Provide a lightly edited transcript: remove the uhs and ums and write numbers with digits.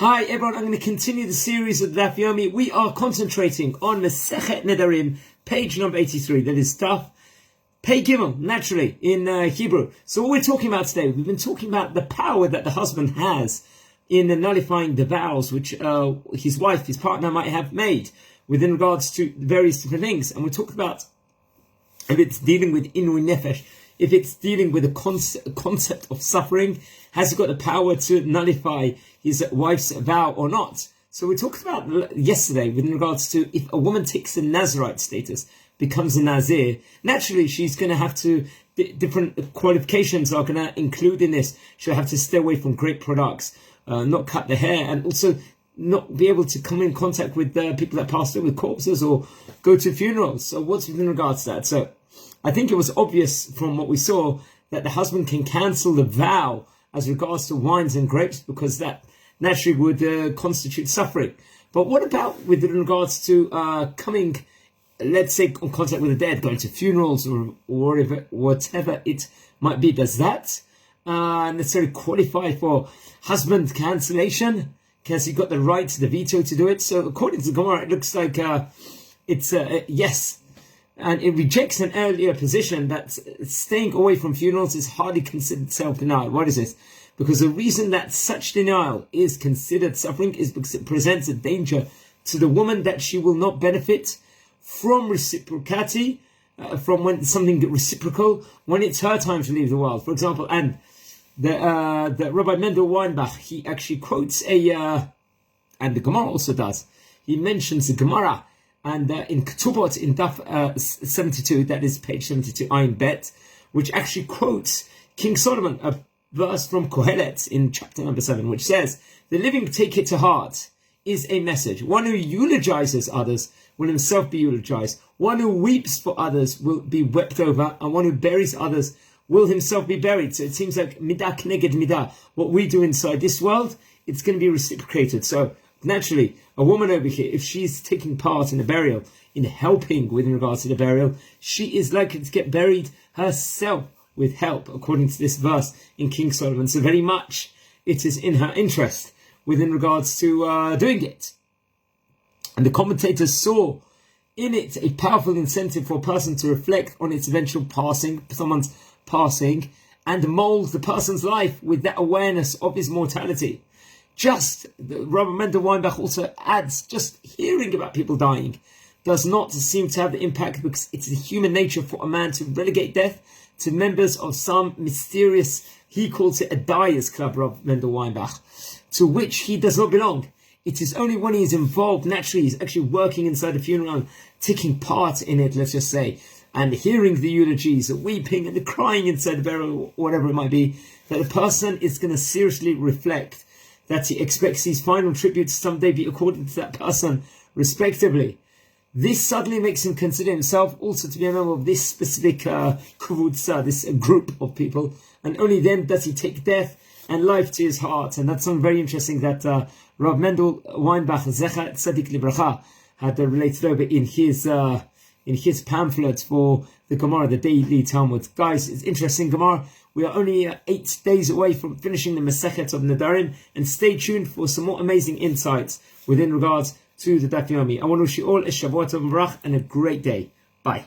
Hi everyone, I'm going to continue the series of Daf Yomi. We are concentrating on Masechet Nedarim, page number 83. That is Daf Pei Gimel, naturally, in Hebrew. So what we're talking about today, we've been talking about the power that the husband has in nullifying the vows which his wife, his partner might have made within regards to various different things. And we talked about if it's dealing with Inui Nefesh, if it's dealing with a concept of suffering, has he got the power to nullify his wife's vow or not? So we talked about yesterday with regards to if a woman takes a Nazirite status, becomes a Nazir, naturally she's going to have to, different qualifications are going to include in this. She'll have to stay away from grape products, not cut the hair, and also not be able to come in contact with people that passed away, with corpses, or go to funerals. So what's within regards to that? So I think it was obvious from what we saw that the husband can cancel the vow as regards to wines and grapes, because that naturally would constitute suffering. But what about with regards to coming, let's say, in contact with the dead, going to funerals or whatever it might be? Does that necessarily qualify for husband cancellation? Has he got the right, the veto to do it? So according to the Gemara, it looks like it's yes. And it rejects an earlier position that staying away from funerals is hardly considered self-denial. What is this? Because the reason that such denial is considered suffering is because it presents a danger to the woman that she will not benefit from reciprocity, from when something reciprocal, when it's her time to leave the world. For example, and the Rabbi Mendel Weinbach, he actually quotes and the Gemara also does. He mentions the Gemara. And in Ketubot, in Daf 72, that is page 72, Ayin Bet, which actually quotes King Solomon, a verse from Kohelet in chapter number 7, which says, "The living take it to heart," is a message. One who eulogizes others will himself be eulogized. One who weeps for others will be wept over, and one who buries others will himself be buried. So it seems like midah k'neged midah. What we do inside this world, it's going to be reciprocated. So naturally, a woman over here, if she's taking part in a burial, in helping with regards to the burial, she is likely to get buried herself with help, according to this verse in King Solomon. So very much it is in her interest within regards to doing it. And the commentators saw in it a powerful incentive for a person to reflect on its eventual passing, someone's passing, and mold the person's life with that awareness of his mortality. Just, Rabbi Mendel Weinbach also adds, just hearing about people dying does not seem to have the impact, because it's the human nature for a man to relegate death to members of some mysterious, he calls it a dyers club, Rabbi Mendel Weinbach, to which he does not belong. It is only when he is involved, naturally, he's actually working inside the funeral, taking part in it, let's just say, and hearing the eulogies, the weeping and the crying inside the burial, or whatever it might be, that a person is going to seriously reflect that he expects his final tribute to someday be accorded to that person, respectively. This suddenly makes him consider himself also to be a member of this specific kavutza, this group of people, and only then does he take death and life to his heart. And that's something very interesting that Rav Mendel Weinbach, Zecher Tzadik Libracha, had related over in his pamphlet for the Gemara, the Daily Talmud. Guys, it's interesting Gemara. We are only 8 days away from finishing the Masechet of Nedarim, and stay tuned for some more amazing insights within regards to the Daf Yomi. I want to wish you all a Shavua Tov V'Barach and a great day. Bye.